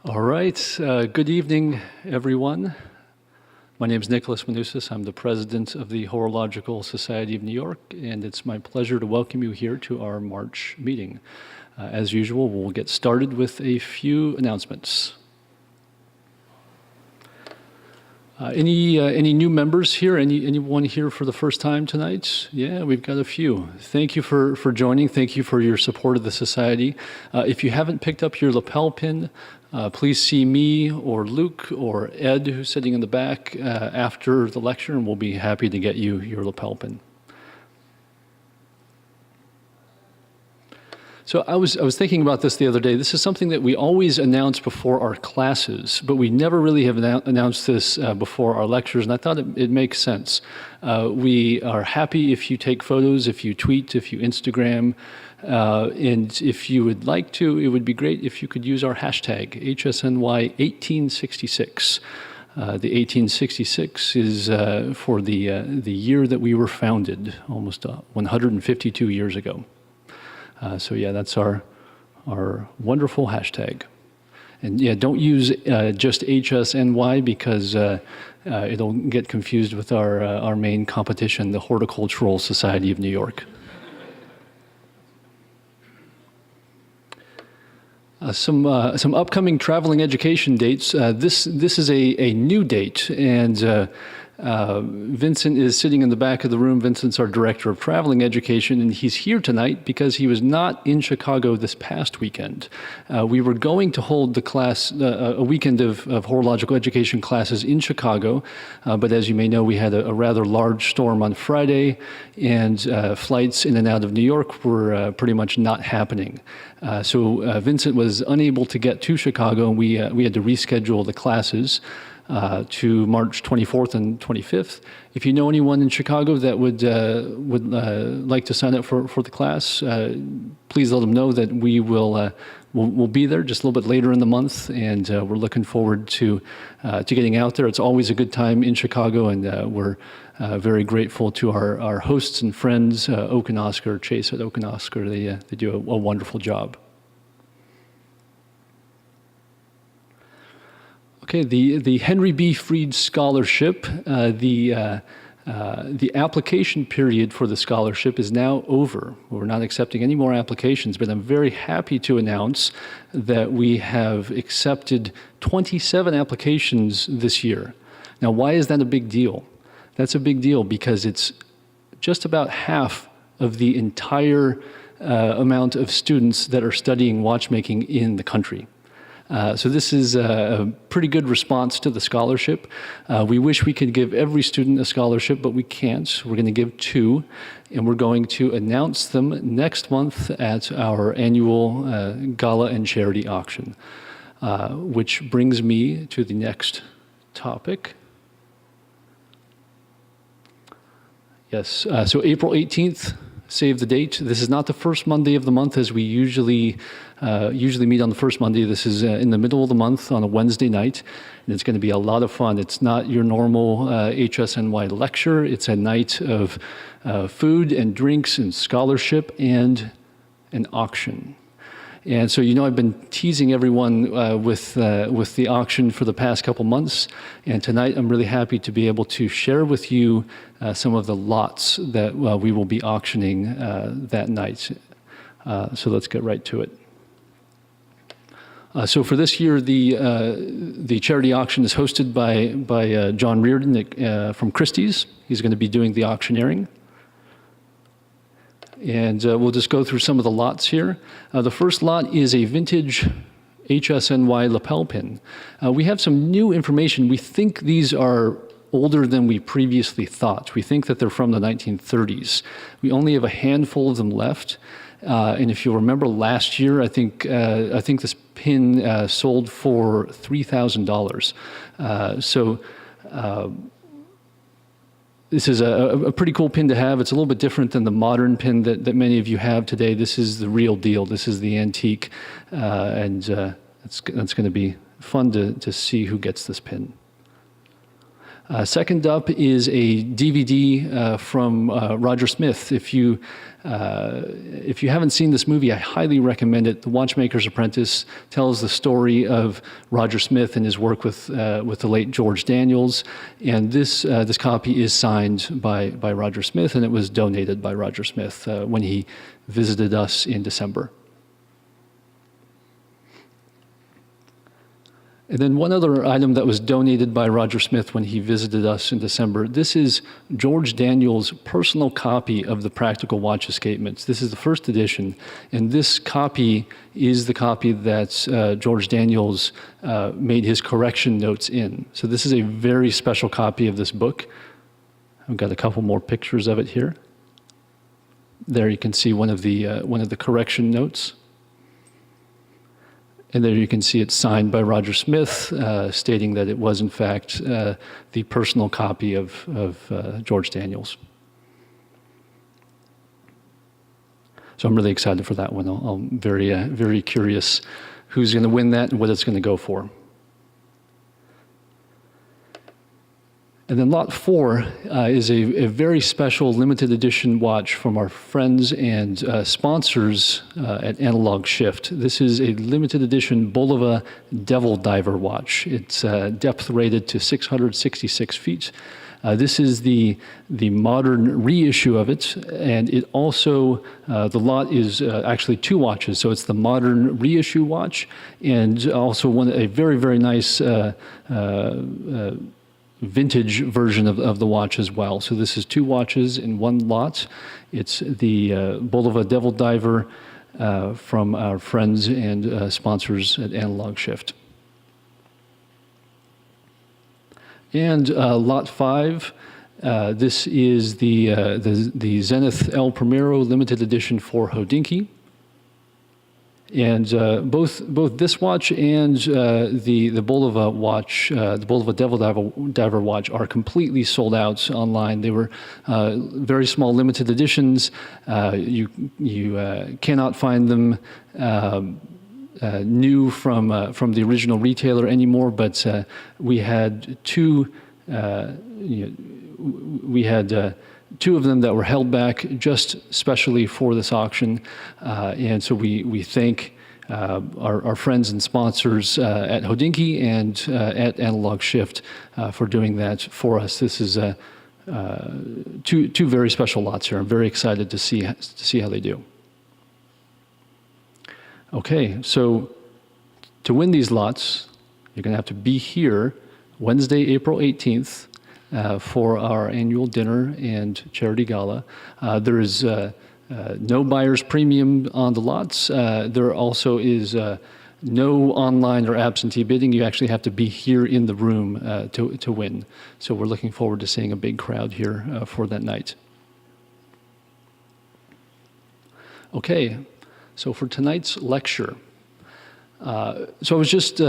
All right, good evening, everyone. My name is Nicholas Manousis. I'm the president of the Horological Society of New York, and it's my pleasure to welcome you here to our March meeting. As usual, we'll get started with a few announcements. Any new members here? Anyone here for the first time tonight? Yeah, we've got a few. Thank you for joining. Thank you for your support of the society. If you haven't picked up your lapel pin, please see me or Luke or Ed, who's sitting in the back, after the lecture, and we'll be happy to get you your lapel pin. So I was thinking about this the other day. This is something that we always announce before our classes, but we never really have announced this before our lectures, and I thought it makes sense. We are happy if you take photos, if you tweet, if you Instagram, and if you would like to, it would be great if you could use our hashtag, HSNY1866. The 1866 is for the year that we were founded, almost 152 years ago. So yeah, that's our wonderful hashtag. And yeah, don't use just HSNY because it'll get confused with our main competition, the Horticultural Society of New York. Some upcoming traveling education dates. This is a new date, and Vincent is sitting in the back of the room. Vincent's our director of traveling education, and he's here tonight because he was not in Chicago this past weekend. We were going to hold the class, a weekend of horological education classes in Chicago, but as you may know, we had a rather large storm on Friday, and flights in and out of New York were pretty much not happening. So Vincent was unable to get to Chicago, and we had to reschedule the classes to March 24th and 25th. If you know anyone in Chicago that would like to sign up for the class, please let them know that we'll be there just a little bit later in the month, and we're looking forward to getting out there. It's always a good time in Chicago, and we're very grateful to our hosts and friends, Oak and Oscar, Chase at Oak and Oscar. They do a wonderful job. Okay, the Henry B. Freed Scholarship, the application period for the scholarship is now over. We're not accepting any more applications, but I'm very happy to announce that we have accepted 27 applications this year. Now, why is that a big deal? That's a big deal because it's just about half of the entire amount of students that are studying watchmaking in the country. So this is a pretty good response to the scholarship. We wish we could give every student a scholarship, but we can't. We're going to give 2, and we're going to announce them next month at our annual gala and charity auction, which brings me to the next topic. Yes, so April 18th, save the date. This is not the first Monday of the month as we usually meet on the first Monday. This is in the middle of the month on a Wednesday night, and it's going to be a lot of fun. It's not your normal HSNY lecture. It's a night of food and drinks and scholarship and an auction. And so, you know, I've been teasing everyone with the auction for the past couple months, and tonight I'm really happy to be able to share with you some of the lots that we will be auctioning that night. So let's get right to it. So for this year, the charity auction is hosted by John Reardon from Christie's. He's going to be doing the auctioneering. And we'll just go through some of the lots here. The first lot is a vintage HSNY lapel pin. We have some new information. We think these are older than we previously thought. We think that they're from the 1930s. We only have a handful of them left. And if you'll remember last year, I think this pin sold for $3,000. This is a pretty cool pin to have. It's a little bit different than the modern pin that many of you have today. This is the real deal. This is the antique, and it's going to be fun to see who gets this pin. Second up is a DVD from Roger Smith. If you haven't seen this movie, I highly recommend it. The Watchmaker's Apprentice tells the story of Roger Smith and his work with the late George Daniels. And this copy is signed by Roger Smith, and it was donated by Roger Smith when he visited us in December. And then one other item that was donated by Roger Smith when he visited us in December. This is George Daniels' personal copy of the Practical Watch Escapements. This is the first edition, and this copy is the copy that George Daniels made his correction notes in. So this is a very special copy of this book. I've got a couple more pictures of it here. There you can see one of the correction notes. And there you can see it signed by Roger Smith, stating that it was, in fact, the personal copy of George Daniels. So I'm really excited for that one. I'm very curious who's going to win that and what it's going to go for. And then Lot 4 is a very special limited edition watch from our friends and sponsors at Analog Shift. This is a limited edition Bulova Devil Diver watch. It's depth rated to 666 feet. This is the modern reissue of it, and it also, the lot is actually two watches. So it's the modern reissue watch, and also a very nice vintage version of the watch as well. So this is two watches in one lot. It's the Bulova Devil Diver from our friends and sponsors at Analog Shift. And Lot 5, this is the Zenith El Primero limited edition for Hodinkee. And both this watch and the Bulova watch, the Bulova Devil Diver watch, are completely sold out online. They were very small limited editions. You cannot find them new from the original retailer anymore. But we had two. We had two of them that were held back just specially for this auction, and so we thank our friends and sponsors at Hodinkee and at Analog Shift for doing that for us. This is two very special lots here. I'm very excited to see how they do. Okay, so to win these lots, you're going to have to be here Wednesday, April 18th. For our annual dinner and charity gala. There is no buyer's premium on the lots. There also is no online or absentee bidding. You actually have to be here in the room to win. So we're looking forward to seeing a big crowd here for that night. Okay, so for tonight's lecture, so I was just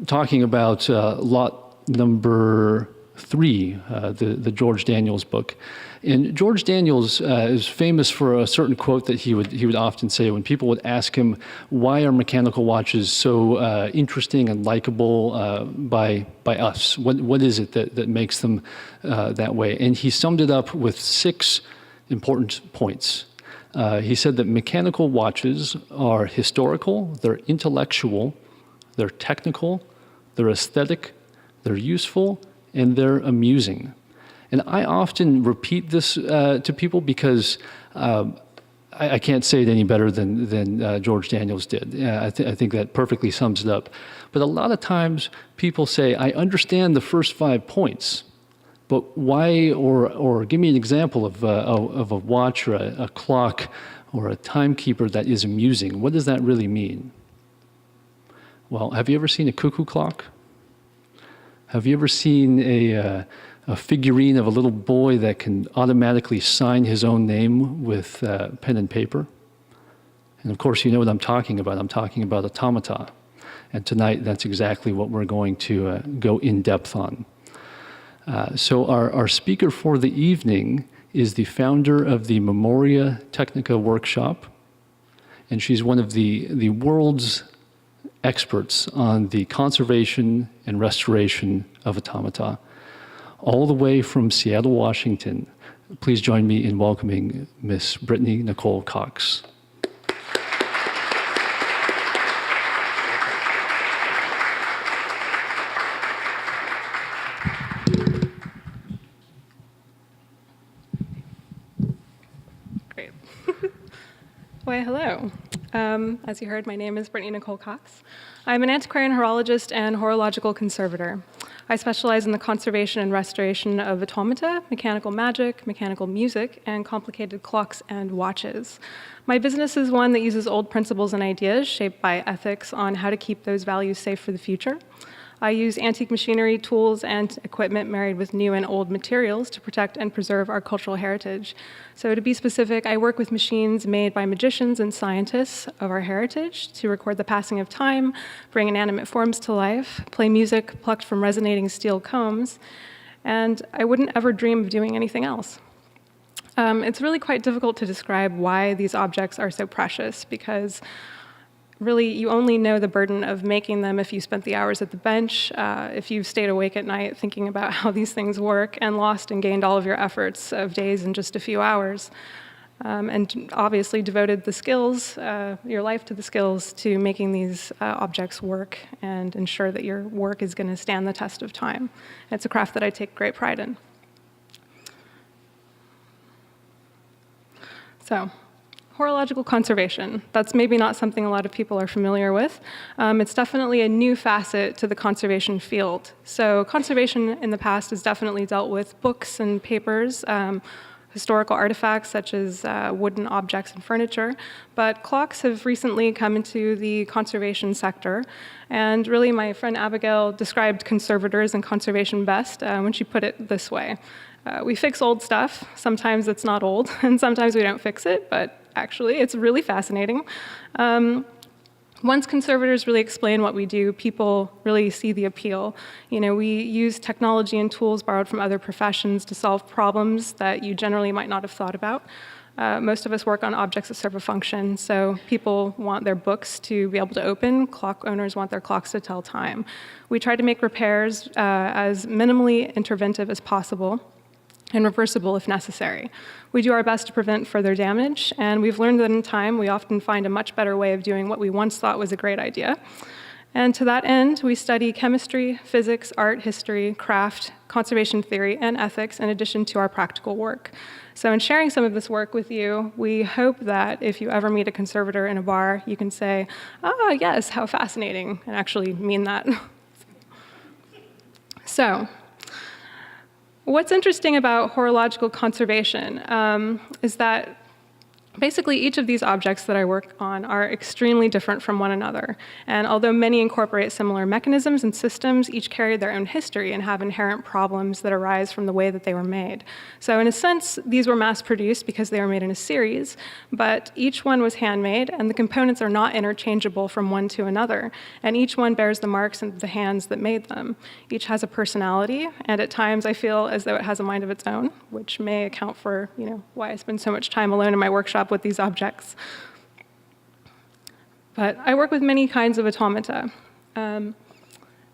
talking about lot number 3, the George Daniels book. And George Daniels is famous for a certain quote that he would often say when people would ask him, why are mechanical watches so interesting and likable by us? What is it that makes them that way? And he summed it up with 6 important points. He said that mechanical watches are historical, they're intellectual, they're technical, they're aesthetic, they're useful, and they're amusing. And I often repeat this to people because I can't say it any better than George Daniels did. I think that perfectly sums it up. But a lot of times people say, I understand the first 5 points, but why, or give me an example of a watch or a clock or a timekeeper that is amusing. What does that really mean? Well, have you ever seen a cuckoo clock? Have you ever seen a figurine of a little boy that can automatically sign his own name with pen and paper? And of course, you know what I'm talking about. I'm talking about automata. And tonight, that's exactly what we're going to go in depth on. So our speaker for the evening is the founder of the Memoria Technica Workshop. And she's one of the world's experts on the conservation and restoration of automata. all the way from Seattle, Washington. Please join me in welcoming Miss Brittany Nicole Cox. Great. Why, hello. As you heard, my name is Brittany Nicole Cox. I'm an antiquarian horologist and horological conservator. I specialize in the conservation and restoration of automata, mechanical magic, mechanical music, and complicated clocks and watches. My business is one that uses old principles and ideas shaped by ethics on how to keep those values safe for the future. I use antique machinery, tools, and equipment married with new and old materials to protect and preserve our cultural heritage. So to be specific, I work with machines made by magicians and scientists of our heritage to record the passing of time, bring inanimate forms to life, play music plucked from resonating steel combs, and I wouldn't ever dream of doing anything else. It's really quite difficult to describe why these objects are so precious, because really, you only know the burden of making them if you spent the hours at the bench, if you've stayed awake at night thinking about how these things work, and lost and gained all of your efforts of days in just a few hours. And obviously devoted the skills, your life to the skills to making these objects work and ensure that your work is going to stand the test of time. It's a craft that I take great pride in. So, horological conservation. That's maybe not something a lot of people are familiar with. It's definitely a new facet to the conservation field. So conservation in the past has definitely dealt with books and papers, historical artifacts such as wooden objects and furniture, but clocks have recently come into the conservation sector. And really, my friend Abigail described conservators and conservation best when she put it this way. We fix old stuff. Sometimes it's not old, and sometimes we don't fix it, but actually, it's really fascinating. Once conservators really explain what we do, people really see the appeal. You know, we use technology and tools borrowed from other professions to solve problems that you generally might not have thought about. Most of us work on objects that serve a function, so people want their books to be able to open, clock owners want their clocks to tell time. We try to make repairs as minimally interventive as possible, and reversible if necessary. We do our best to prevent further damage, and we've learned that in time, we often find a much better way of doing what we once thought was a great idea. And to that end, we study chemistry, physics, art, history, craft, conservation theory, and ethics in addition to our practical work. So in sharing some of this work with you, we hope that if you ever meet a conservator in a bar, you can say, "Ah, yes, how fascinating," and actually mean that. So, what's interesting about horological conservation is that basically each of these objects that I work on are extremely different from one another. And although many incorporate similar mechanisms and systems, each carry their own history and have inherent problems that arise from the way that they were made. So in a sense, these were mass-produced because they were made in a series, but each one was handmade, and the components are not interchangeable from one to another. And each one bears the marks of the hands that made them. Each has a personality, and at times I feel as though it has a mind of its own, which may account for, why I spend so much time alone in my workshop with these objects. But I work with many kinds of automata.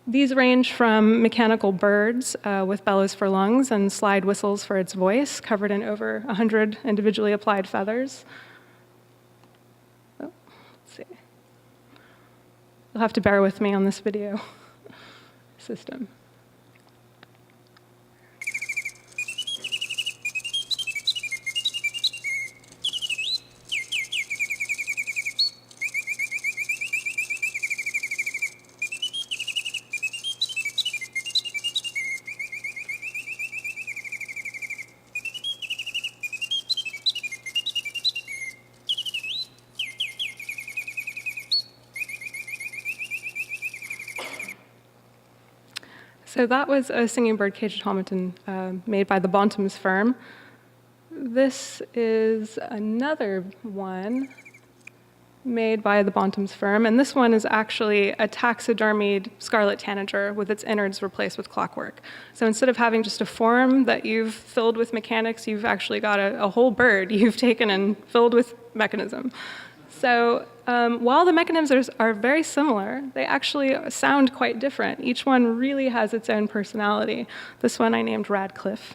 These range from mechanical birds with bellows for lungs and slide whistles for its voice, covered in over 100 individually applied feathers. Oh, let's see. You'll have to bear with me on this video system. So that was a singing bird cage automaton made by the Bantams firm. This is another one made by the Bantams firm, and this one is actually a taxidermied scarlet tanager with its innards replaced with clockwork. So instead of having just a form that you've filled with mechanics, you've actually got a whole bird you've taken and filled with mechanism. So while the mechanisms are very similar, they actually sound quite different. Each one really has its own personality. This one I named Radcliffe.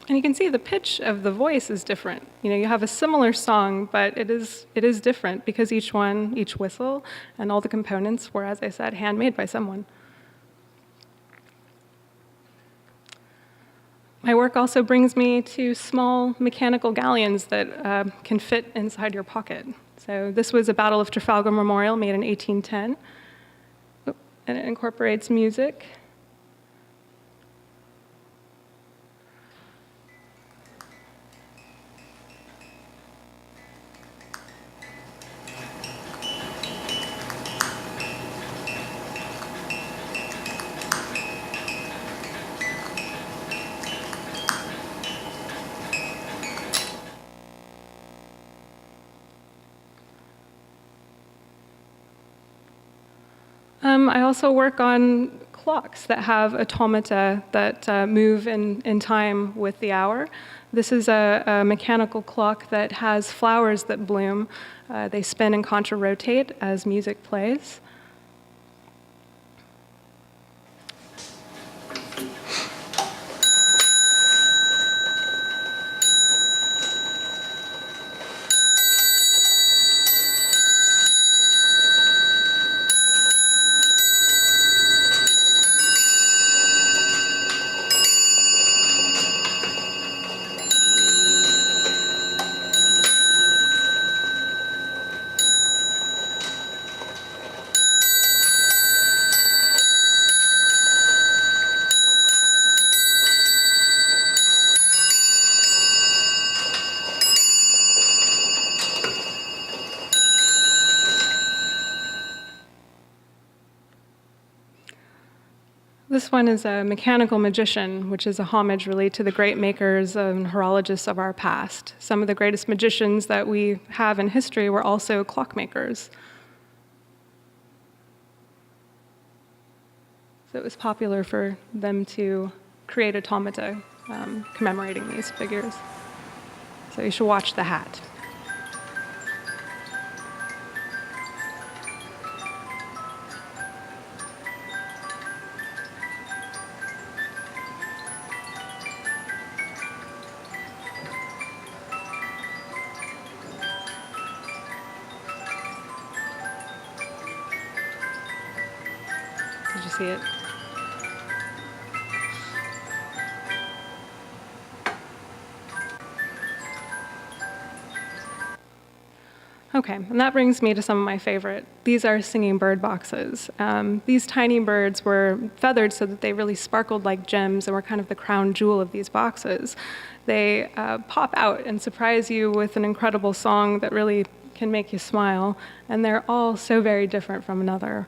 And you can see the pitch of the voice is different. You know, you have a similar song, but it is different because each whistle, and all the components were, as I said, handmade by someone. My work also brings me to small mechanical galleons that can fit inside your pocket. So this was a Battle of Trafalgar memorial made in 1810, and it incorporates music. I also work on clocks that have automata that move in time with the hour. This is a mechanical clock that has flowers that bloom. They spin and contra-rotate as music plays. This one is a mechanical magician, which is a homage really to the great makers and horologists of our past. Some of the greatest magicians that we have in history were also clockmakers. So it was popular for them to create automata commemorating these figures. So you should watch the hat. Did you see it? Okay, and that brings me to some of my favorite. These are singing bird boxes. These tiny birds were feathered so that they really sparkled like gems and were kind of the crown jewel of these boxes. They pop out and surprise you with an incredible song that really can make you smile, and they're all so very different from another.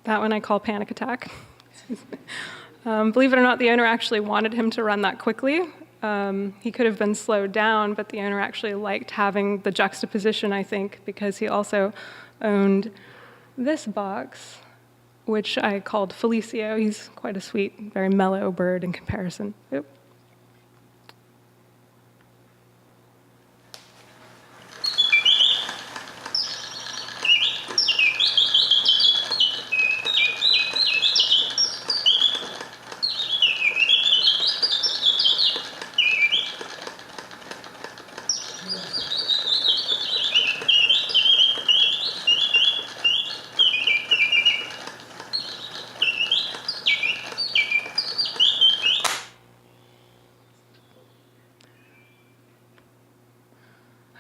That one I call Panic Attack. Believe it or not, the owner actually wanted him to run that quickly. He could have been slowed down, but the owner actually liked having the juxtaposition, I think, because he also owned this box, which I called Felicio. He's quite a sweet, very mellow bird in comparison. Oop.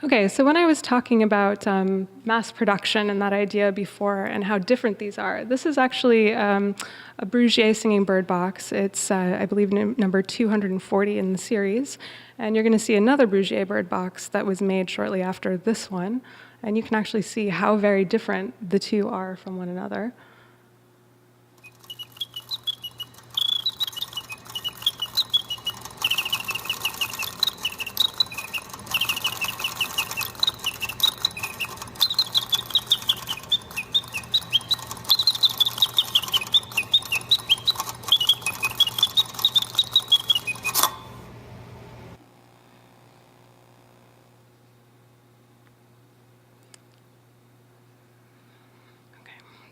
Okay, so when I was talking about mass production and that idea before and how different these are, this is actually a Brugier singing bird box. It's, I believe, number 240 in the series. And you're going to see another Brugier bird box that was made shortly after this one. And you can actually see how very different the two are from one another.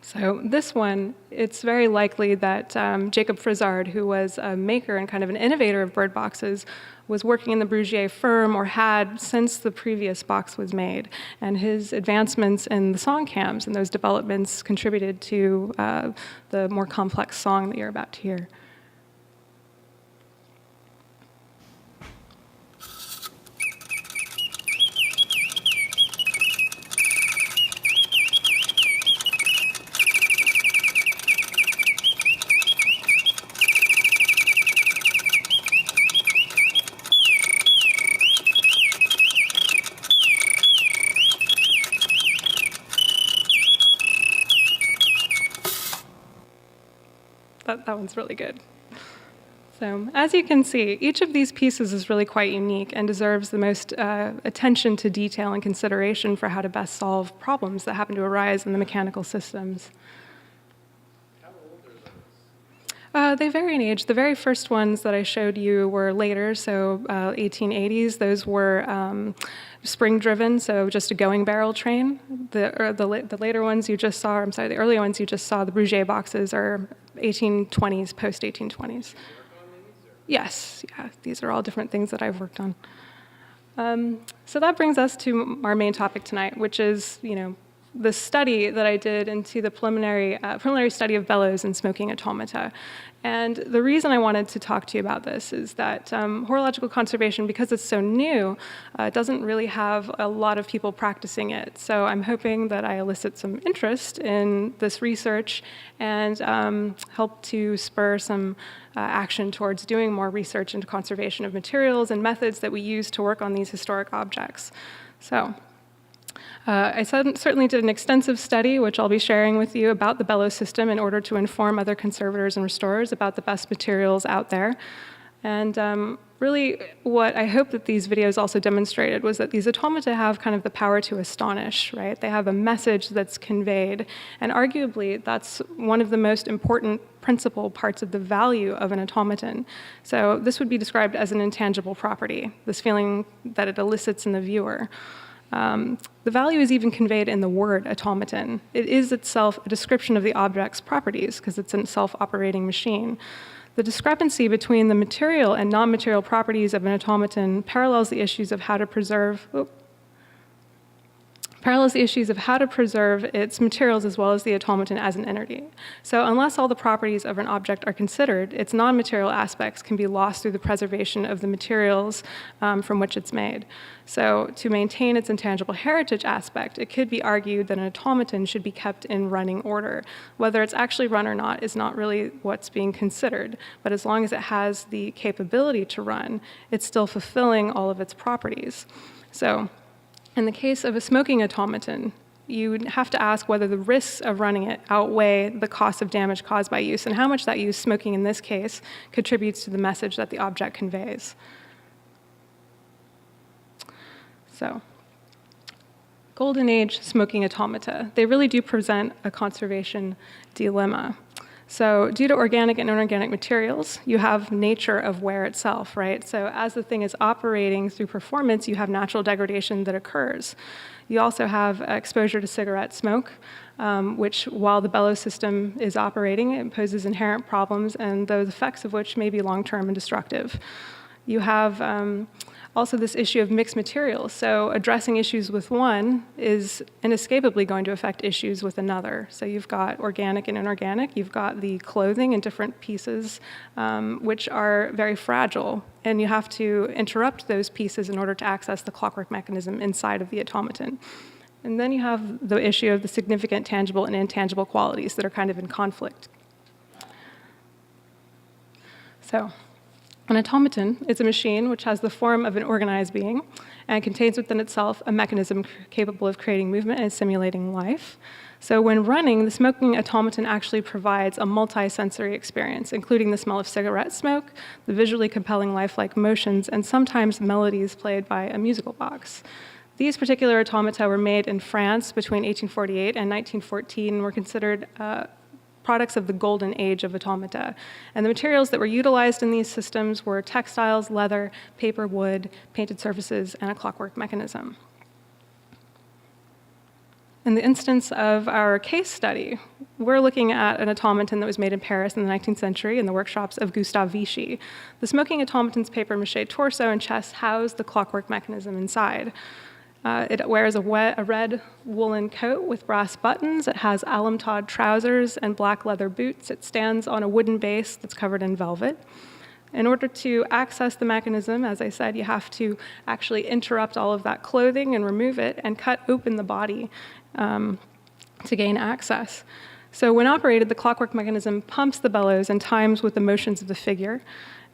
So this one, it's very likely that Jacob Frizard, who was a maker and kind of an innovator of bird boxes, was working in the Brugier firm or had since the previous box was made. And his advancements in the song cams and those developments contributed to the more complex song that you're about to hear. That one's really good. So as you can see, each of these pieces is really quite unique and deserves the most attention to detail and consideration for how to best solve problems that happen to arise in the mechanical systems. How old are those? They vary in age. The very first ones that I showed you were later, so 1880s. Those were spring-driven, so just a going barrel train. The later ones you just saw, the earlier ones you just saw, the Brugier boxes are 1820s, post-1820s. Yes, yeah, these are all different things that I've worked on. So that brings us to our main topic tonight, which is, the study that I did into the preliminary study of Bellows and Smoking Automata. And the reason I wanted to talk to you about this is that horological conservation, because it's so new, doesn't really have a lot of people practicing it. So I'm hoping that I elicit some interest in this research and help to spur some action towards doing more research into conservation of materials and methods that we use to work on these historic objects. So I certainly did an extensive study, which I'll be sharing with you, about the Bellows system in order to inform other conservators and restorers about the best materials out there. And really, what I hope that these videos also demonstrated was that these automata have kind of the power to astonish, right? They have a message that's conveyed, and arguably, that's one of the most important principal parts of the value of an automaton. So this would be described as an intangible property, this feeling that it elicits in the viewer. The value is even conveyed in the word automaton. It is itself a description of the object's properties because it's a self-operating machine. The discrepancy between the material and non-material properties of an automaton parallels the issues of how to preserve its materials as well as the automaton as an entity. So unless all the properties of an object are considered, its non-material aspects can be lost through the preservation of the materials from which it's made. So to maintain its intangible heritage aspect, it could be argued that an automaton should be kept in running order. Whether it's actually run or not is not really what's being considered, but as long as it has the capability to run, it's still fulfilling all of its properties. So in the case of a smoking automaton, you would have to ask whether the risks of running it outweigh the cost of damage caused by use, and how much that use, smoking in this case, contributes to the message that the object conveys. So, Golden Age smoking automata, they really do present a conservation dilemma. So due to organic and inorganic materials, you have nature of wear itself, right? So as the thing is operating through performance, you have natural degradation that occurs. You also have exposure to cigarette smoke, which, while the Bellows system is operating, it poses inherent problems, and those effects of which may be long-term and destructive. You have also this issue of mixed materials. So addressing issues with one is inescapably going to affect issues with another. So you've got organic and inorganic. You've got the clothing in different pieces, which are very fragile. And you have to interrupt those pieces in order to access the clockwork mechanism inside of the automaton. And then you have the issue of the significant tangible and intangible qualities that are kind of in conflict. So an automaton is a machine which has the form of an organized being and contains within itself a mechanism capable of creating movement and simulating life. So when running, the smoking automaton actually provides a multi-sensory experience, including the smell of cigarette smoke, the visually compelling lifelike motions, and sometimes melodies played by a musical box. These particular automata were made in France between 1848 and 1914 and were considered products of the golden age of automata. And the materials that were utilized in these systems were textiles, leather, paper, wood, painted surfaces, and a clockwork mechanism. In the instance of our case study, We're looking at an automaton that was made in Paris in the 19th century in the workshops of Gustave Vichy. The smoking automaton's papier-mâché torso and chest house the clockwork mechanism inside. It wears a red woolen coat with brass buttons. It has alum-tawed trousers and black leather boots. It stands on a wooden base that's covered in velvet. In order to access the mechanism, as I said, you have to actually interrupt all of that clothing and remove it and cut open the body to gain access. So when operated, the clockwork mechanism pumps the bellows and times with the motions of the figure.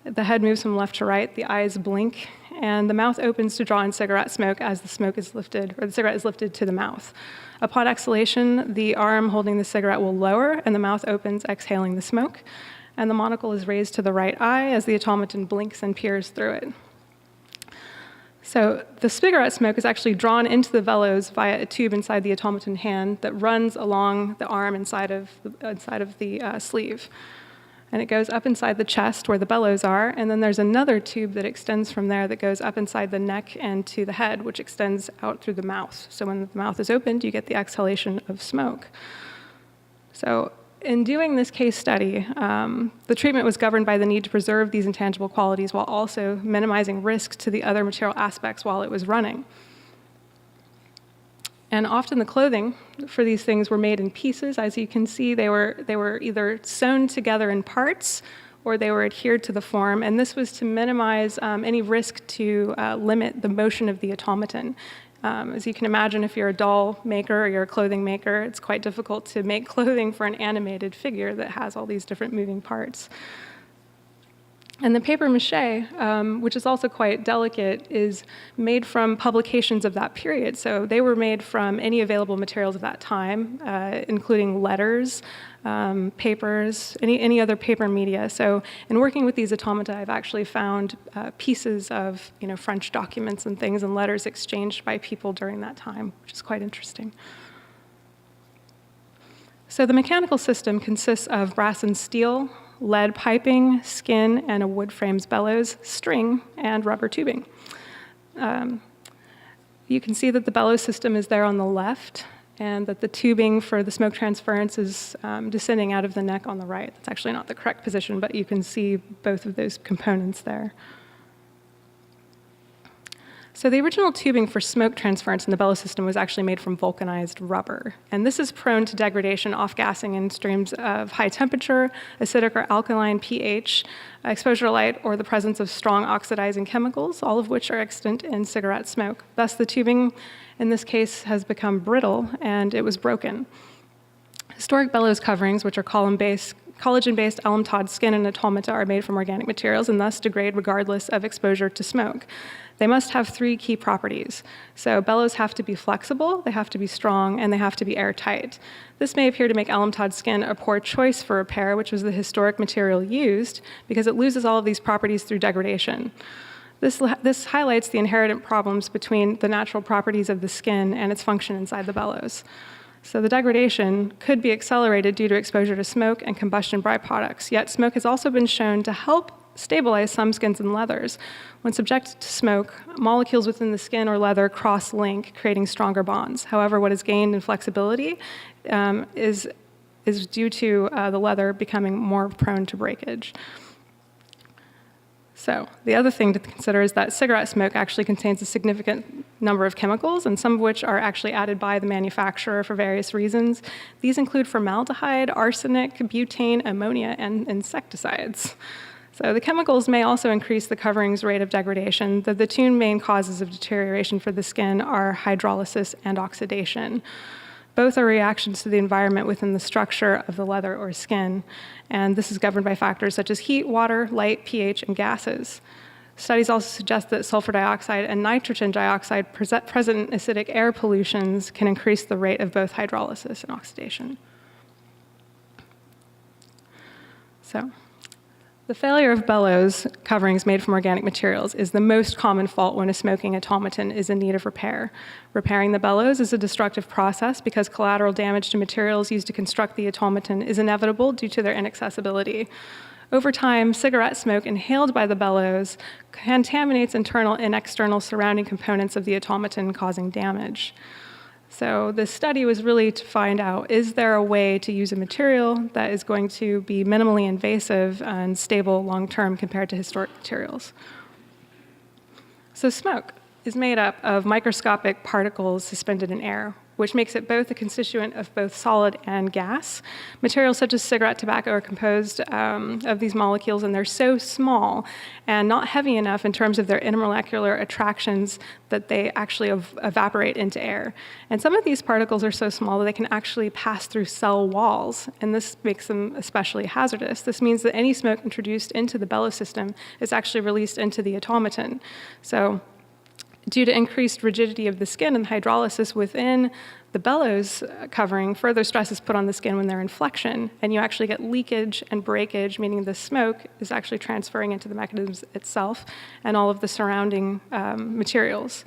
The head moves from left to right, the eyes blink, and the mouth opens to draw in cigarette smoke as the smoke is lifted, or the cigarette is lifted to the mouth. Upon exhalation, the arm holding the cigarette will lower, and the mouth opens, exhaling the smoke. And the monocle is raised to the right eye as the automaton blinks and peers through it. So the cigarette smoke is actually drawn into the bellows via a tube inside the automaton hand that runs along the arm inside of the sleeve. And it goes up inside the chest where the bellows are, and then there's another tube that extends from there that goes up inside the neck and to the head, which extends out through the mouth. So when the mouth is opened, you get the exhalation of smoke. So in doing this case study, the treatment was governed by the need to preserve these intangible qualities while also minimizing risk to the other material aspects while it was running. And often the clothing for these things were made in pieces. As you can see, they were either sewn together in parts or they were adhered to the form. And this was to minimize any risk to limit the motion of the automaton. As you can imagine, if you're a doll maker or you're a clothing maker, it's quite difficult to make clothing for an animated figure that has all these different moving parts. And the papier-mâché, which is also quite delicate, is made from publications of that period. So they were made from any available materials of that time, including letters, papers, any other paper media. So in working with these automata, I've actually found pieces of French documents and things and letters exchanged by people during that time, which is quite interesting. So the mechanical system consists of brass and steel, lead piping, skin, and a wood frame's bellows, string, and rubber tubing. You can see that the bellows system is there on the left, and that the tubing for the smoke transference is descending out of the neck on the right. That's actually not the correct position, but you can see both of those components there. So the original tubing for smoke transference in the bellows system was actually made from vulcanized rubber. And this is prone to degradation, off-gassing in streams of high temperature, acidic or alkaline pH, exposure to light, or the presence of strong oxidizing chemicals, all of which are extant in cigarette smoke. Thus, the tubing in this case has become brittle and it was broken. Historic bellows coverings, which are collagen-based alum-tawed skin and automata, are made from organic materials and thus degrade regardless of exposure to smoke. They must have three key properties. So bellows have to be flexible, they have to be strong, and they have to be airtight. This may appear to make alum-tawed skin a poor choice for repair, which was the historic material used, because it loses all of these properties through degradation. This highlights the inherent problems between the natural properties of the skin and its function inside the bellows. So the degradation could be accelerated due to exposure to smoke and combustion byproducts, yet smoke has also been shown to help stabilize some skins and leathers. When subjected to smoke, molecules within the skin or leather cross-link, creating stronger bonds. However, what is gained in flexibility is due to the leather becoming more prone to breakage. So the other thing to consider is that cigarette smoke actually contains a significant number of chemicals, and some of which are actually added by the manufacturer for various reasons. These include formaldehyde, arsenic, butane, ammonia, and insecticides. So the chemicals may also increase the covering's rate of degradation, though the two main causes of deterioration for the skin are hydrolysis and oxidation. Both are reactions to the environment within the structure of the leather or skin, and this is governed by factors such as heat, water, light, pH, and gases. Studies also suggest that sulfur dioxide and nitrogen dioxide present in acidic air pollutions can increase the rate of both hydrolysis and oxidation. So, the failure of bellows coverings made from organic materials is the most common fault when a smoking automaton is in need of repair. Repairing the bellows is a destructive process because collateral damage to materials used to construct the automaton is inevitable due to their inaccessibility. Over time, cigarette smoke inhaled by the bellows contaminates internal and external surrounding components of the automaton, causing damage. So this study was really to find out, is there a way to use a material that is going to be minimally invasive and stable long-term compared to historic materials? So smoke is made up of microscopic particles suspended in air, which makes it both a constituent of both solid and gas. Materials such as cigarette tobacco are composed of these molecules, and they're so small and not heavy enough in terms of their intermolecular attractions that they actually evaporate into air. And some of these particles are so small that they can actually pass through cell walls, and this makes them especially hazardous. This means that any smoke introduced into the bellows system is actually released into the automaton. So due to increased rigidity of the skin and hydrolysis within the bellows covering, further stress is put on the skin when they're in flexion, and you actually get leakage and breakage, meaning the smoke is actually transferring into the mechanism itself and all of the surrounding materials.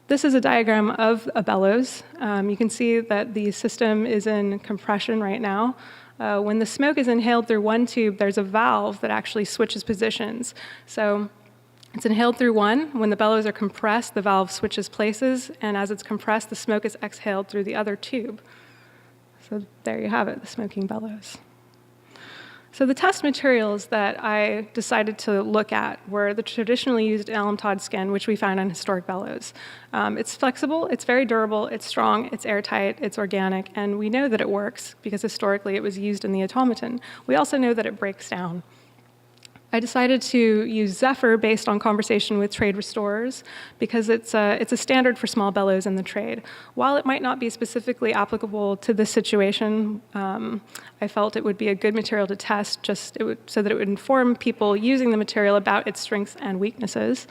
This is a diagram of a bellows. You can see that the system is in compression right now. When the smoke is inhaled through one tube, there's a valve that actually switches positions. So it's inhaled through one. When the bellows are compressed, the valve switches places, and as it's compressed, the smoke is exhaled through the other tube. So there you have it, the smoking bellows. So the test materials that I decided to look at were the traditionally used alum Todd skin, which we found on historic bellows. It's flexible, it's very durable, it's strong, it's airtight, it's organic, and we know that it works because historically it was used in the automaton. We also know that it breaks down. I decided to use Zephyr based on conversation with trade restorers because it's a standard for small bellows in the trade. While it might not be specifically applicable to this situation, I felt it would be a good material to test so that it would inform people using the material about its strengths and weaknesses.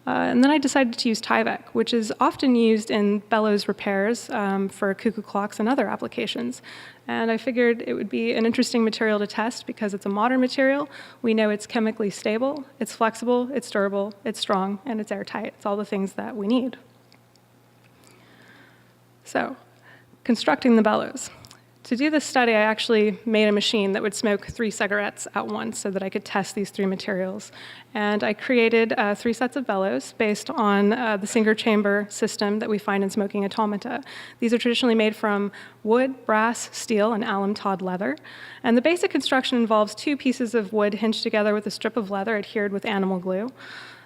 And then I decided to use Tyvek, which is often used in bellows repairs for cuckoo clocks and other applications. And I figured it would be an interesting material to test because it's a modern material. We know it's chemically stable, it's flexible, it's durable, it's strong, and it's airtight. It's all the things that we need. So, constructing the bellows. To do this study, I actually made a machine that would smoke 3 cigarettes at once so that I could test these 3 materials. And I created 3 sets of bellows based on the single chamber system that we find in smoking automata. These are traditionally made from wood, brass, steel, and alum Todd leather. And the basic construction involves 2 pieces of wood hinged together with a strip of leather adhered with animal glue.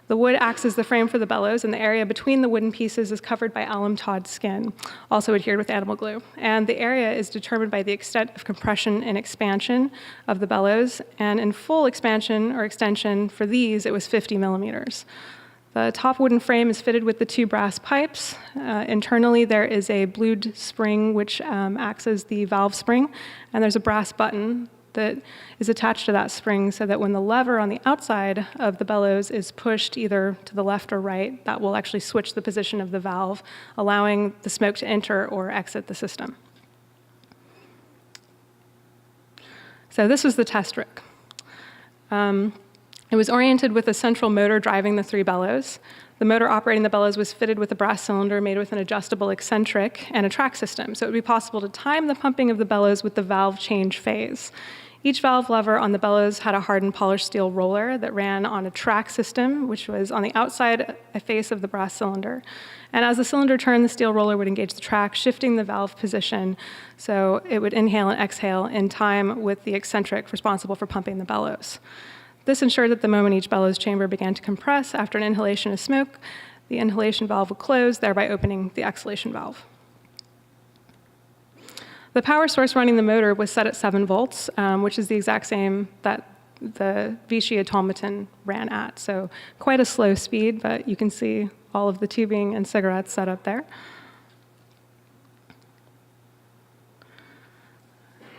The wood acts as the frame for the bellows, and the area between the wooden pieces is covered by alum Todd skin, also adhered with animal glue. And the area is determined by the extent of compression and expansion of the bellows, and in full expansion or extension for these, it was 50 millimeters. The top wooden frame is fitted with the 2 brass pipes. Internally, there is a blued spring, which acts as the valve spring, and there's a brass button that is attached to that spring so that when the lever on the outside of the bellows is pushed either to the left or right, that will actually switch the position of the valve, allowing the smoke to enter or exit the system. So this was the test rig. It was oriented with a central motor driving the 3 bellows. The motor operating the bellows was fitted with a brass cylinder made with an adjustable eccentric and a track system, so it would be possible to time the pumping of the bellows with the valve change phase. Each valve lever on the bellows had a hardened polished steel roller that ran on a track system, which was on the outside face of the brass cylinder. And as the cylinder turned, the steel roller would engage the track, shifting the valve position, so it would inhale and exhale in time with the eccentric responsible for pumping the bellows. This ensured that the moment each bellows chamber began to compress after an inhalation of smoke, the inhalation valve would close, thereby opening the exhalation valve. The power source running the motor was set at 7 volts, which is the exact same that the Vichy automaton ran at. So quite a slow speed, but you can see all of the tubing and cigarettes set up there.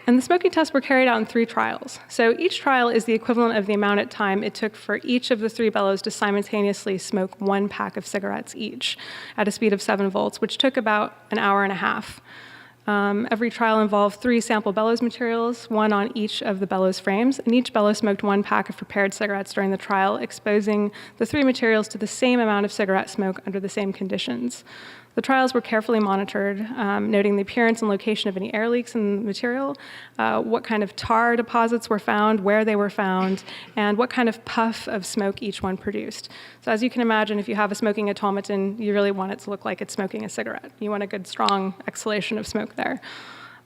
And the smoking tests were carried out in 3 trials. So each trial is the equivalent of the amount of time it took for each of the 3 bellows to simultaneously smoke 1 pack of cigarettes each at a speed of 7 volts, which took about an hour and a half. Every trial involved 3 sample bellows materials, 1 on each of the bellows frames, and each bellows smoked 1 pack of prepared cigarettes during the trial, exposing the 3 materials to the same amount of cigarette smoke under the same conditions. The trials were carefully monitored, noting the appearance and location of any air leaks in the material, what kind of tar deposits were found, where they were found, and what kind of puff of smoke each one produced. So as you can imagine, if you have a smoking automaton, you really want it to look like it's smoking a cigarette. You want a good, strong exhalation of smoke there.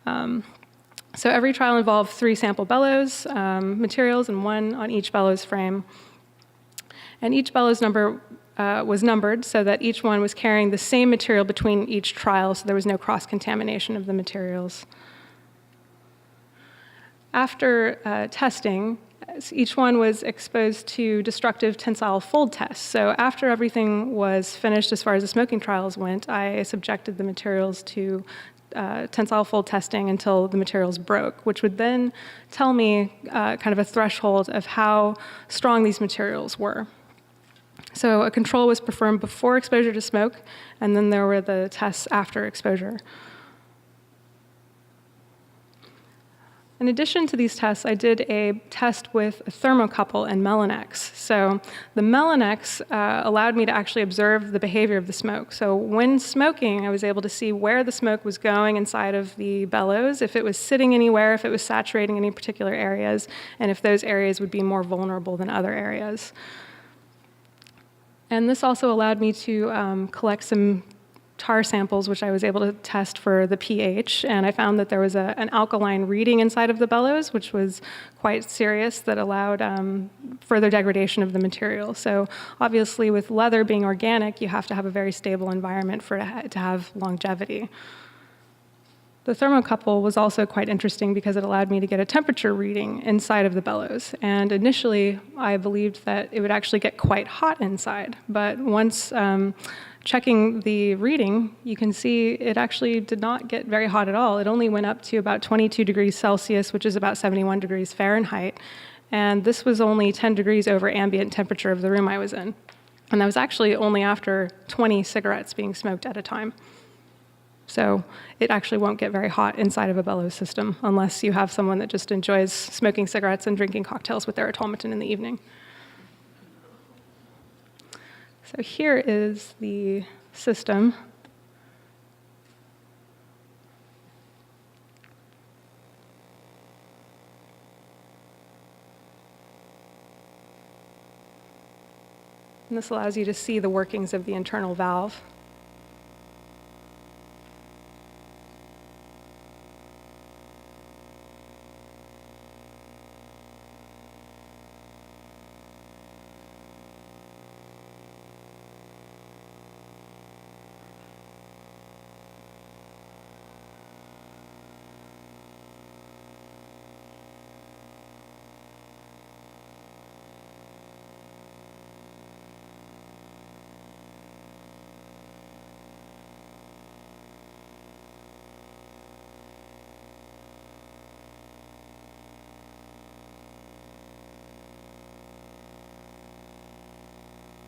So every trial involved 3 sample bellows materials and 1 on each bellows frame. And each bellows number was numbered so that each one was carrying the same material between each trial, so there was no cross-contamination of the materials. After testing, each one was exposed to destructive tensile fold tests. So after everything was finished as far as the smoking trials went, I subjected the materials to tensile fold testing until the materials broke, which would then tell me kind of a threshold of how strong these materials were. So a control was performed before exposure to smoke, and then there were the tests after exposure. In addition to these tests, I did a test with a thermocouple and Melanex. So the Melanex allowed me to actually observe the behavior of the smoke. So when smoking, I was able to see where the smoke was going inside of the bellows, if it was sitting anywhere, if it was saturating any particular areas, and if those areas would be more vulnerable than other areas. And this also allowed me to collect some tar samples, which I was able to test for the pH, and I found that there was an alkaline reading inside of the bellows, which was quite serious, that allowed further degradation of the material. So obviously with leather being organic, you have to have a very stable environment for it to have longevity. The thermocouple was also quite interesting because it allowed me to get a temperature reading inside of the bellows. And initially, I believed that it would actually get quite hot inside. But once checking the reading, you can see it actually did not get very hot at all. It only went up to about 22 degrees Celsius, which is about 71 degrees Fahrenheit. And this was only 10 degrees over ambient temperature of the room I was in. And that was actually only after 20 cigarettes being smoked at a time. So it actually won't get very hot inside of a bellows system unless you have someone that just enjoys smoking cigarettes and drinking cocktails with their automaton in the evening. So here is the system. And this allows you to see the workings of the internal valve.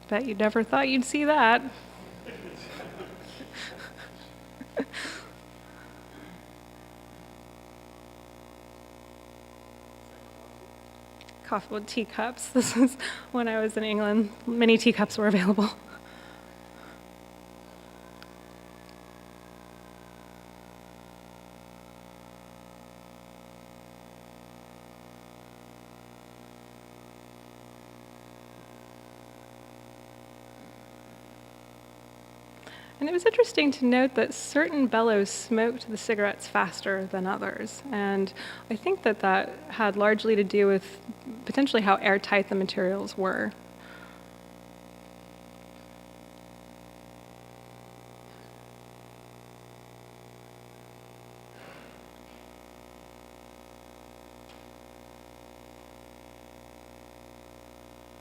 Bet you never thought you'd see that. Coffee with teacups. This is when I was in England. Many teacups were available. And it was interesting to note that certain bellows smoked the cigarettes faster than others. And I think that that had largely to do with potentially how airtight the materials were.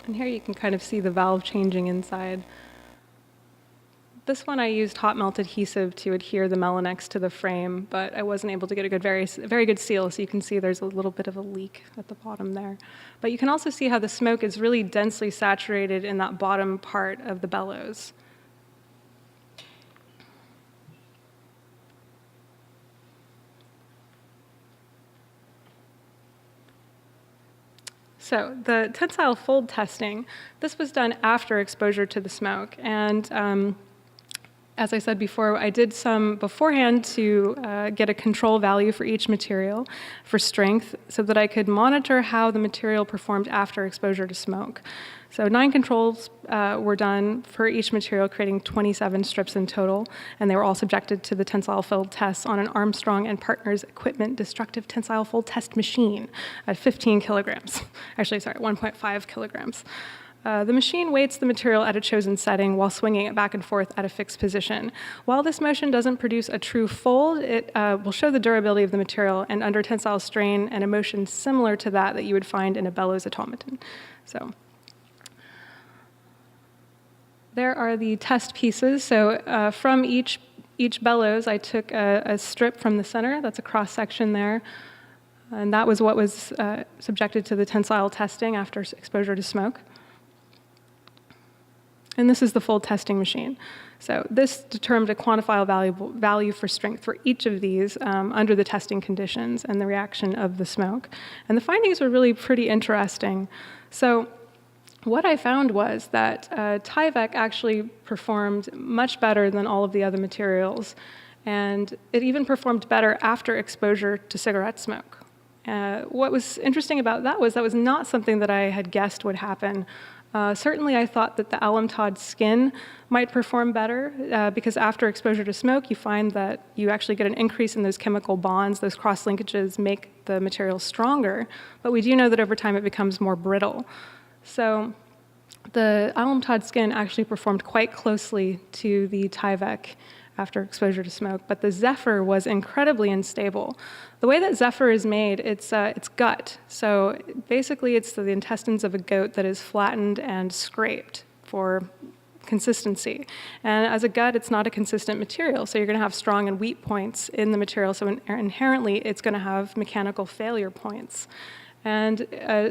And here you can kind of see the valve changing inside. This one I used hot melt adhesive to adhere the Melanex to the frame, but I wasn't able to get a very good seal, so you can see there's a little bit of a leak at the bottom there. But you can also see how the smoke is really densely saturated in that bottom part of the bellows. So the tensile fold testing, this was done after exposure to the smoke. And As I said before, I did some beforehand to get a control value for each material for strength so that I could monitor how the material performed after exposure to smoke. So 9 controls were done for each material, creating 27 strips in total, and they were all subjected to the tensile fold tests on an Armstrong and Partners equipment destructive tensile fold test machine at 15 kilograms. Actually, sorry, 1.5 kilograms. The machine weights the material at a chosen setting while swinging it back and forth at a fixed position. While this motion doesn't produce a true fold, it will show the durability of the material and under tensile strain and a motion similar to that you would find in a Bellows automaton. So there are the test pieces. So from each Bellows, I took a strip from the center. That's a cross-section there. And that was what was subjected to the tensile testing after exposure to smoke. And this is the fold testing machine. So this determined a quantifiable value for strength for each of these under the testing conditions and the reaction of the smoke. And the findings were really pretty interesting. So what I found was that Tyvek actually performed much better than all of the other materials. And it even performed better after exposure to cigarette smoke. What was interesting about that was not something that I had guessed would happen. Certainly, I thought that the alum tod skin might perform better because after exposure to smoke, you find that you actually get an increase in those chemical bonds. Those cross-linkages make the material stronger, but we do know that over time it becomes more brittle. So the alum tod skin actually performed quite closely to the Tyvek after exposure to smoke, but the Zephyr was incredibly unstable. The way that Zephyr is made, it's gut. So basically it's the intestines of a goat that is flattened and scraped for consistency. And as a gut, it's not a consistent material, so you're going to have strong and weak points in the material, so inherently it's going to have mechanical failure points. And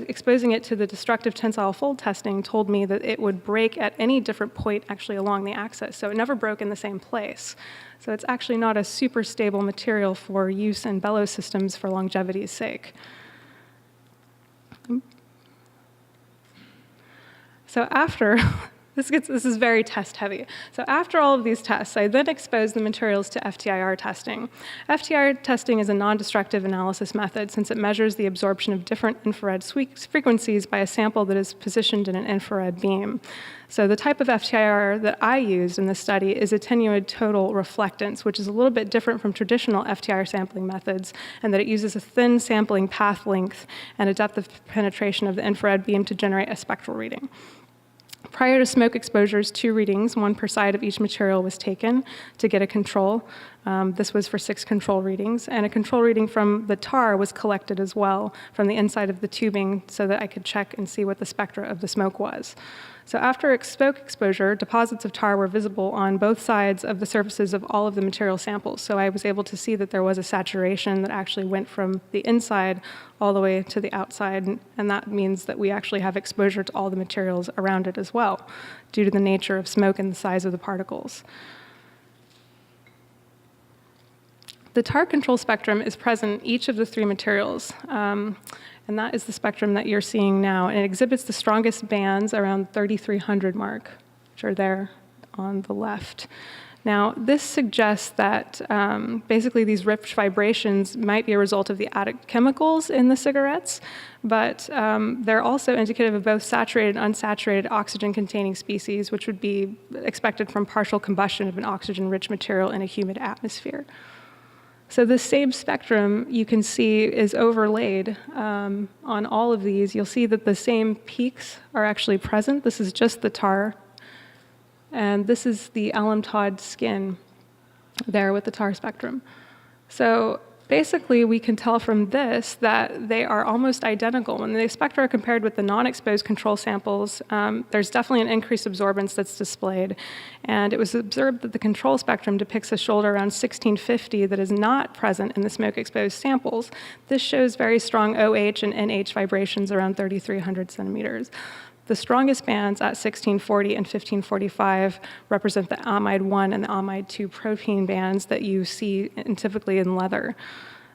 exposing it to the destructive tensile fold testing told me that it would break at any different point actually along the axis. So it never broke in the same place. So it's actually not a super stable material for use in bellows systems for longevity's sake. So after, this is very test heavy. So after all of these tests, I then exposed the materials to FTIR testing. FTIR testing is a non-destructive analysis method since it measures the absorption of different infrared frequencies by a sample that is positioned in an infrared beam. So the type of FTIR that I used in this study is attenuated total reflectance, which is a little bit different from traditional FTIR sampling methods, and that it uses a thin sampling path length and a depth of penetration of the infrared beam to generate a spectral reading. Prior to smoke exposures, 2 readings, 1 per side of each material, was taken to get a control. This was for 6 control readings, and a control reading from the tar was collected as well from the inside of the tubing so that I could check and see what the spectra of the smoke was. So after smoke exposure, deposits of tar were visible on both sides of the surfaces of all of the material samples. So I was able to see that there was a saturation that actually went from the inside all the way to the outside, and that means that we actually have exposure to all the materials around it as well, due to the nature of smoke and the size of the particles. The tar control spectrum is present in each of the 3 materials. And that is the spectrum that you're seeing now. And it exhibits the strongest bands around 3,300 mark, which are there on the left. Now, this suggests that basically these rich vibrations might be a result of the added chemicals in the cigarettes, but they're also indicative of both saturated and unsaturated oxygen-containing species, which would be expected from partial combustion of an oxygen-rich material in a humid atmosphere. So the same spectrum you can see is overlaid on all of these. You'll see that the same peaks are actually present. This is just the tar. And this is the alum tod skin there with the tar spectrum. So basically, we can tell from this that they are almost identical. When the spectra are compared with the non-exposed control samples, there's definitely an increased absorbance that's displayed. And it was observed that the control spectrum depicts a shoulder around 1650 that is not present in the smoke-exposed samples. This shows very strong OH and NH vibrations around 3,300 centimeters. The strongest bands at 1640 and 1545 represent the amide 1 and the amide 2 protein bands that you see typically in leather.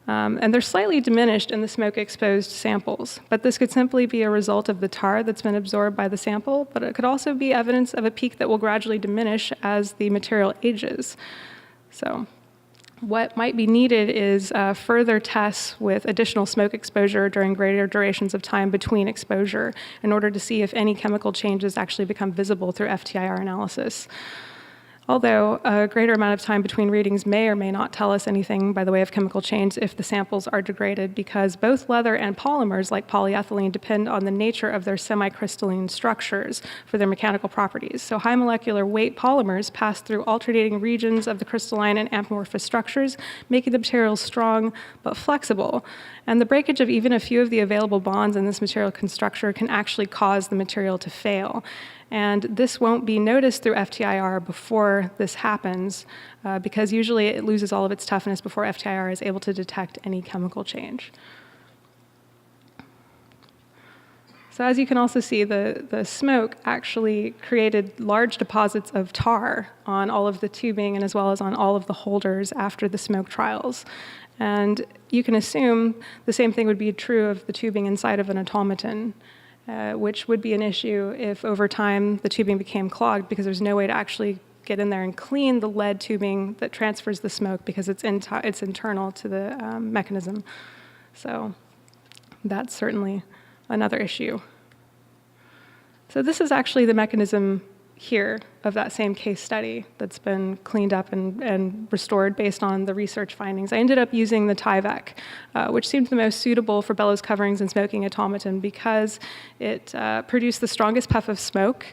And they're slightly diminished in the smoke-exposed samples, but this could simply be a result of the tar that's been absorbed by the sample, but it could also be evidence of a peak that will gradually diminish as the material ages. So what might be needed is further tests with additional smoke exposure during greater durations of time between exposure in order to see if any chemical changes actually become visible through FTIR analysis. Although a greater amount of time between readings may or may not tell us anything by the way of chemical change if the samples are degraded, because both leather and polymers like polyethylene depend on the nature of their semi-crystalline structures for their mechanical properties. So high molecular weight polymers pass through alternating regions of the crystalline and amorphous structures, making the materials strong but flexible. And the breakage of even a few of the available bonds in this material structure can actually cause the material to fail. And this won't be noticed through FTIR before this happens, because usually it loses all of its toughness before FTIR is able to detect any chemical change. So as you can also see, the smoke actually created large deposits of tar on all of the tubing and as well as on all of the holders after the smoke trials. And you can assume the same thing would be true of the tubing inside of an automaton. Which would be an issue if over time the tubing became clogged because there's no way to actually get in there and clean the lead tubing that transfers the smoke because it's internal to the mechanism. So that's certainly another issue. So this is actually the mechanism here of that same case study that's been cleaned up and restored based on the research findings. I ended up using the Tyvek, which seemed the most suitable for bellows coverings and smoking automaton because it produced the strongest puff of smoke,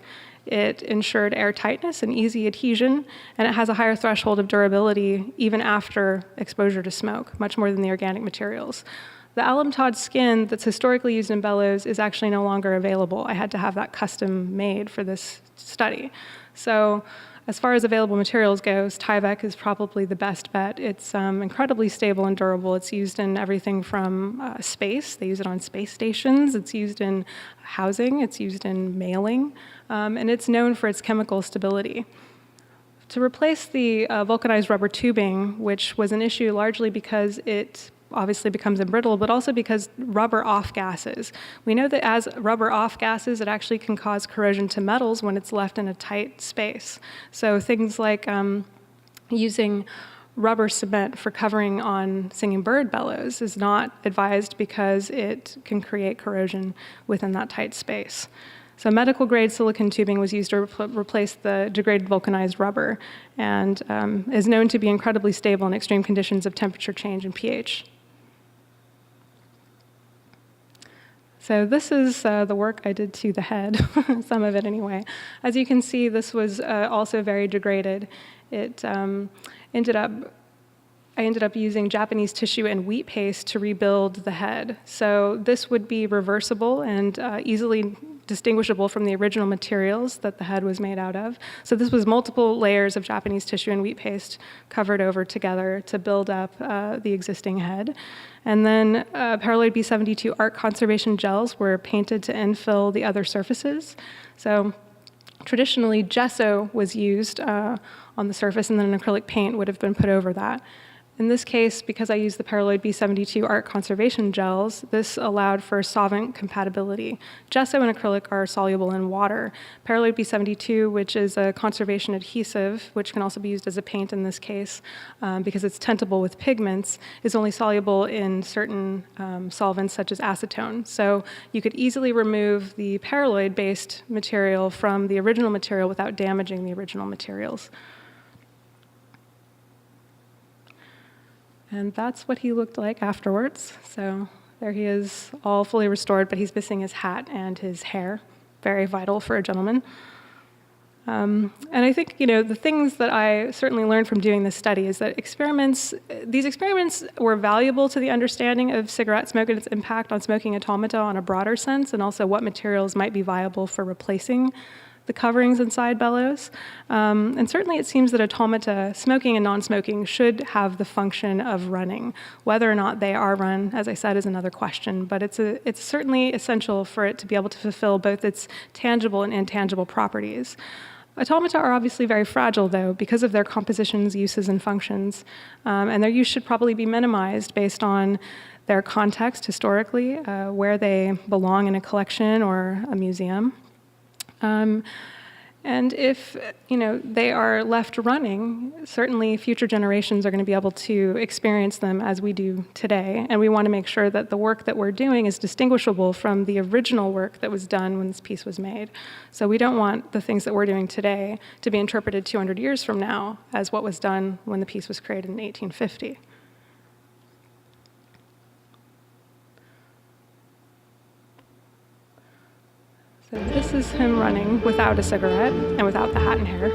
it ensured air tightness and easy adhesion, and it has a higher threshold of durability even after exposure to smoke, much more than the organic materials. The alum Todd skin that's historically used in bellows is actually no longer available. I had to have that custom made for this study. So as far as available materials goes, Tyvek is probably the best bet. It's incredibly stable and durable. It's used in everything from space. They use it on space stations. It's used in housing. It's used in mailing. And it's known for its chemical stability. To replace the vulcanized rubber tubing, which was an issue largely because it obviously becomes embrittle, but also because rubber off-gases. We know that as rubber off-gases, it actually can cause corrosion to metals when it's left in a tight space. So things like using rubber cement for covering on singing bird bellows is not advised because it can create corrosion within that tight space. So medical-grade silicone tubing was used to replace the degraded vulcanized rubber and is known to be incredibly stable in extreme conditions of temperature change and pH. So this is the work I did to the head, some of it anyway. As you can see, this was also very degraded. I ended up using Japanese tissue and wheat paste to rebuild the head. So this would be reversible and easily distinguishable from the original materials that the head was made out of. So this was multiple layers of Japanese tissue and wheat paste covered over together to build up the existing head. And then Paraloid B72 art conservation gels were painted to infill the other surfaces. So traditionally, gesso was used on the surface, and then an acrylic paint would have been put over that. In this case, because I used the Paraloid B72 art conservation gels, this allowed for solvent compatibility. Gesso and acrylic are soluble in water. Paraloid B72, which is a conservation adhesive, which can also be used as a paint in this case, because it's tintable with pigments, is only soluble in certain solvents such as acetone. So you could easily remove the paraloid-based material from the original material without damaging the original materials. And that's what he looked like afterwards. So there he is, all fully restored, but he's missing his hat and his hair. Very vital for a gentleman. And I think, the things that I certainly learned from doing this study is that these experiments were valuable to the understanding of cigarette smoke and its impact on smoking automata on a broader sense, and also what materials might be viable for replacing the coverings inside bellows. And certainly it seems that automata, smoking and non-smoking, should have the function of running. Whether or not they are run, as I said, is another question, but it's certainly essential for it to be able to fulfill both its tangible and intangible properties. Automata are obviously very fragile, though, because of their compositions, uses, and functions, and their use should probably be minimized based on their context historically, where they belong in a collection or a museum. And if they are left running, certainly future generations are going to be able to experience them as we do today. And we want to make sure that the work that we're doing is distinguishable from the original work that was done when this piece was made. So we don't want the things that we're doing today to be interpreted 200 years from now as what was done when the piece was created in 1850. So this is him running without a cigarette and without the hat and hair.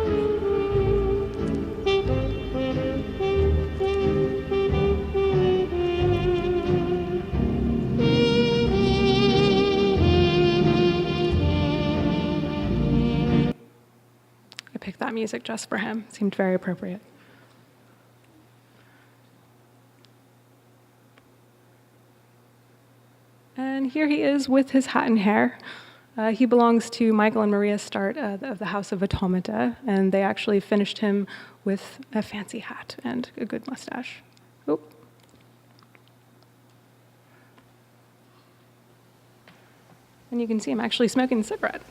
I picked that music just for him. It seemed very appropriate. And here he is with his hat and hair. He belongs to Michael and Maria Start of the House of Automata, and they actually finished him with a fancy hat and a good mustache. Oh. And you can see him actually smoking a cigarette.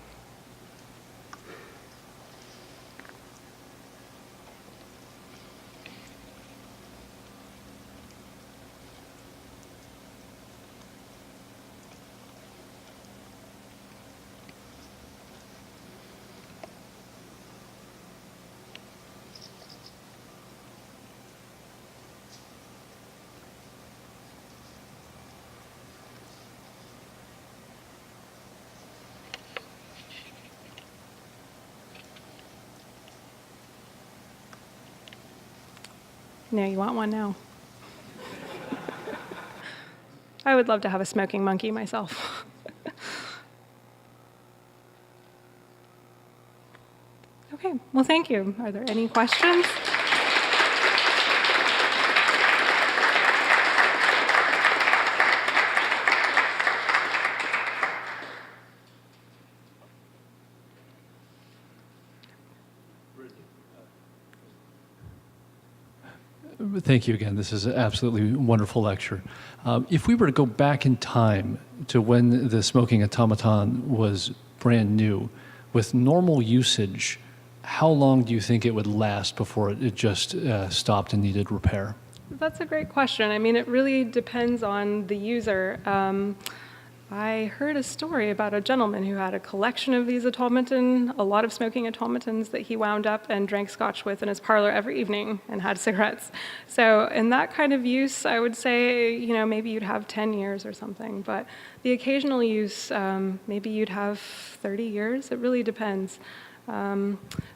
No, you want one now? I would love to have a smoking monkey myself. Okay, well, thank you. Are there any questions? Thank you again. This is an absolutely wonderful lecture. If we were to go back in time to when the smoking automaton was brand new, with normal usage, how long do you think it would last before it just stopped and needed repair? That's a great question. I mean, it really depends on the user. I heard a story about a gentleman who had a collection of these automaton, a lot of smoking automatons that he wound up and drank scotch with in his parlor every evening and had cigarettes. So in that kind of use, I would say, maybe you'd have 10 years or something. But the occasional use, maybe you'd have 30 years. It really depends.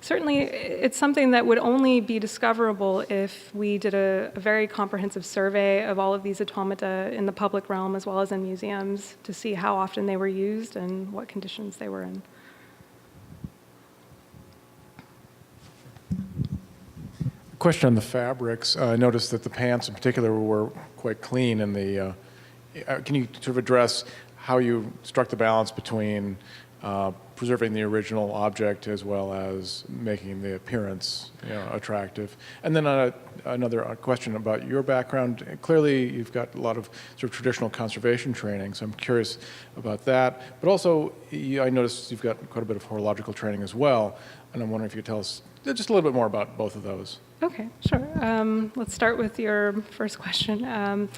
Certainly, it's something that would only be discoverable if we did a very comprehensive survey of all of these automata in the public realm as well as in museums to see how often they were used and what conditions they were in. Question on the fabrics. I noticed that the pants in particular were quite clean, and can you sort of address how you struck the balance between preserving the original object as well as making the appearance attractive? And then another question about your background. Clearly, you've got a lot of sort of traditional conservation training, so I'm curious about that. But also, I noticed you've got quite a bit of horological training as well, and I'm wondering if you could tell us just a little bit more about both of those. Okay, sure. Let's start with your first question.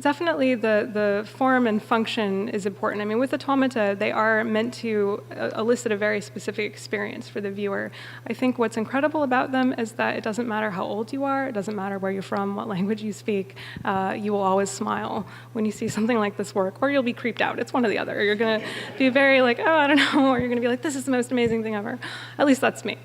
Definitely the form and function is important. I mean, with automata, they are meant to elicit a very specific experience for the viewer. I think what's incredible about them is that it doesn't matter how old you are, it doesn't matter where you're from, what language you speak, you will always smile when you see something like this work, or you'll be creeped out. It's one or the other. You're going to be very like, oh, I don't know, or you're going to be like, this is the most amazing thing ever. At least that's me.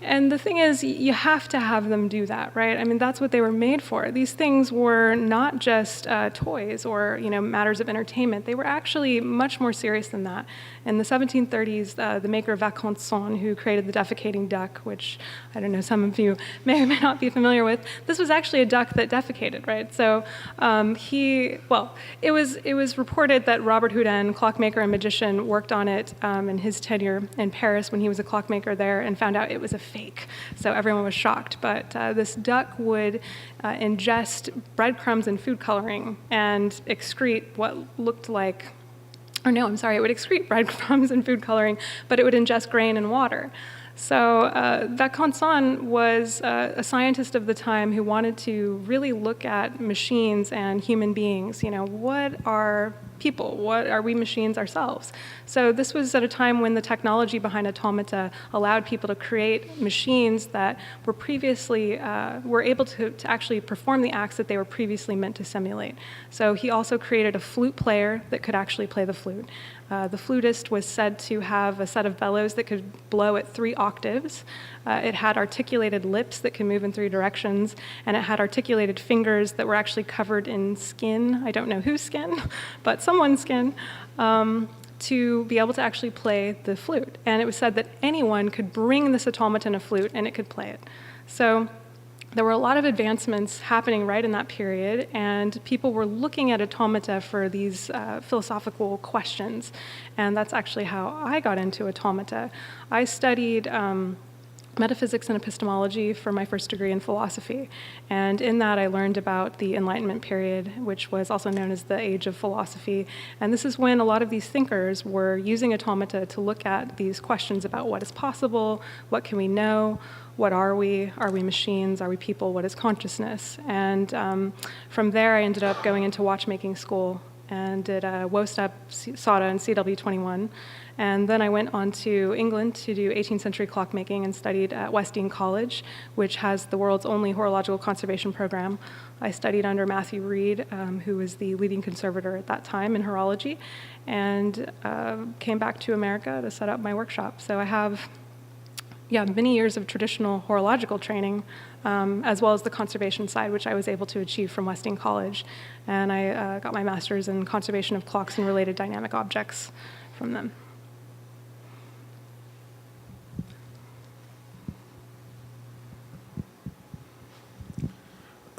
And the thing is, you have to have them do that, right? I mean, that's what they were made for. These things were not just toys or, matters of entertainment. They were actually much more serious than that. In the 1730s, the maker of Vaucanson, who created the defecating duck, which I don't know, some of you may or may not be familiar with, this was actually a duck that defecated, right? So it was reported that Robert Houdin, clockmaker and magician, worked on it in his tenure in Paris when he was a clockmaker there and found out it was a fake. So everyone was shocked. But this duck would ingest breadcrumbs and food coloring and excrete what looked like, it would excrete breadcrumbs and food coloring, but it would ingest grain and water. So Vaucanson was a scientist of the time who wanted to really look at machines and human beings. What are people? What are we machines ourselves? So this was at a time when the technology behind automata allowed people to create machines that were previously, were able to actually perform the acts that they were previously meant to simulate. So he also created a flute player that could actually play the flute. The flutist was said to have a set of bellows that could blow at 3 octaves. It had articulated lips that could move in 3 directions, and it had articulated fingers that were actually covered in skin. I don't know whose skin, but someone's skin, to be able to actually play the flute. And it was said that anyone could bring this automaton a flute, and it could play it. So there were a lot of advancements happening right in that period, and people were looking at automata for these philosophical questions. And that's actually how I got into automata. I studied metaphysics and epistemology for my first degree in philosophy. And in that, I learned about the Enlightenment period, which was also known as the Age of Philosophy. And this is when a lot of these thinkers were using automata to look at these questions about what is possible, what can we know, what are we? Are we machines? Are we people? What is consciousness? And from there, I ended up going into watchmaking school and did WOSTEP, SATA, and CW21. And then I went on to England to do 18th century clockmaking and studied at Westdean College, which has the world's only horological conservation program. I studied under Matthew Reed, who was the leading conservator at that time in horology, and came back to America to set up my workshop. So I have many years of traditional horological training, as well as the conservation side, which I was able to achieve from Westdean College. And I got my master's in conservation of clocks and related dynamic objects from them.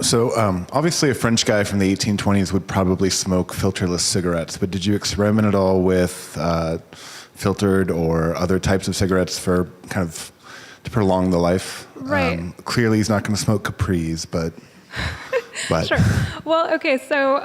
So obviously a French guy from the 1820s would probably smoke filterless cigarettes, but did you experiment at all with filtered or other types of cigarettes for kind of to prolong the life? Right. Clearly he's not going to smoke Capris, but... Sure. Well, okay, so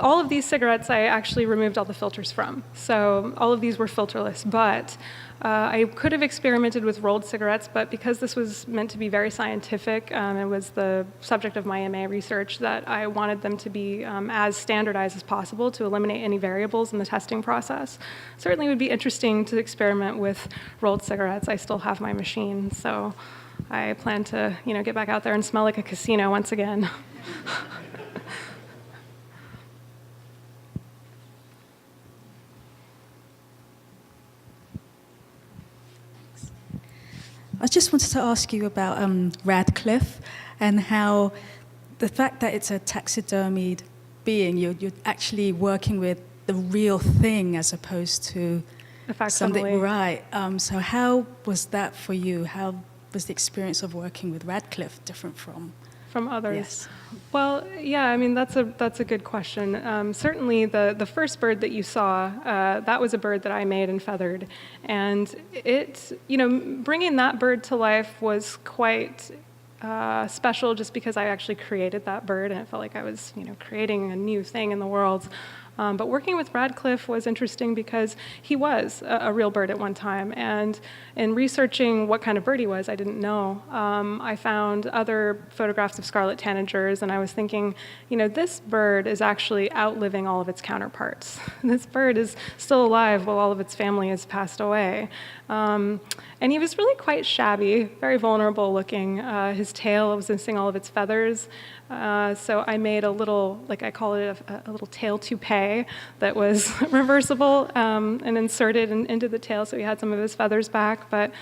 all of these cigarettes I actually removed all the filters from. So all of these were filterless, but I could have experimented with rolled cigarettes, but because this was meant to be very scientific, it was the subject of my MA research, that I wanted them to be as standardized as possible to eliminate any variables in the testing process. Certainly would be interesting to experiment with rolled cigarettes. I still have my machine, so I plan to, get back out there and smell like a casino once again. I just wanted to ask you about Radcliffe and how the fact that it's a taxidermied being, you're actually working with the real thing as opposed to something, right? So how was that for you? How was the experience of working with Radcliffe different from others? Yes. Well, yeah, I mean, that's a good question. Certainly the first bird that you saw, that was a bird that I made and feathered. And bringing that bird to life was quite special just because I actually created that bird and it felt like I was, creating a new thing in the world. But working with Radcliffe was interesting because he was a real bird at one time. And in researching what kind of bird he was, I didn't know. I found other photographs of scarlet tanagers, and I was thinking, this bird is actually outliving all of its counterparts. This bird is still alive while all of its family has passed away. And he was really quite shabby, very vulnerable looking. His tail was missing all of its feathers. So I made a little, I call it a little tail toupee that was reversible and inserted into the tail so he had some of his feathers back. But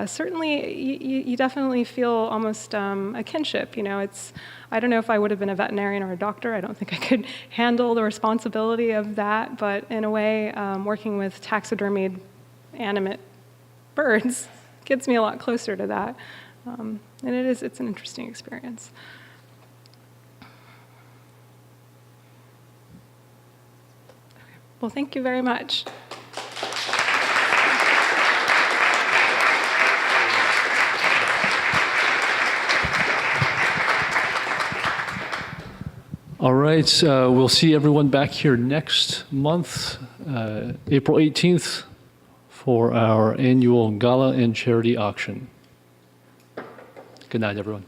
certainly you definitely feel almost a kinship. I don't know if I would have been a veterinarian or a doctor. I don't think I could handle the responsibility of that, but in a way, working with taxidermied animate birds gets me a lot closer to that. And it's an interesting experience. Well, thank you very much. All right, we'll see everyone back here next month, April 18th, for our annual gala and charity auction. Good night, everyone.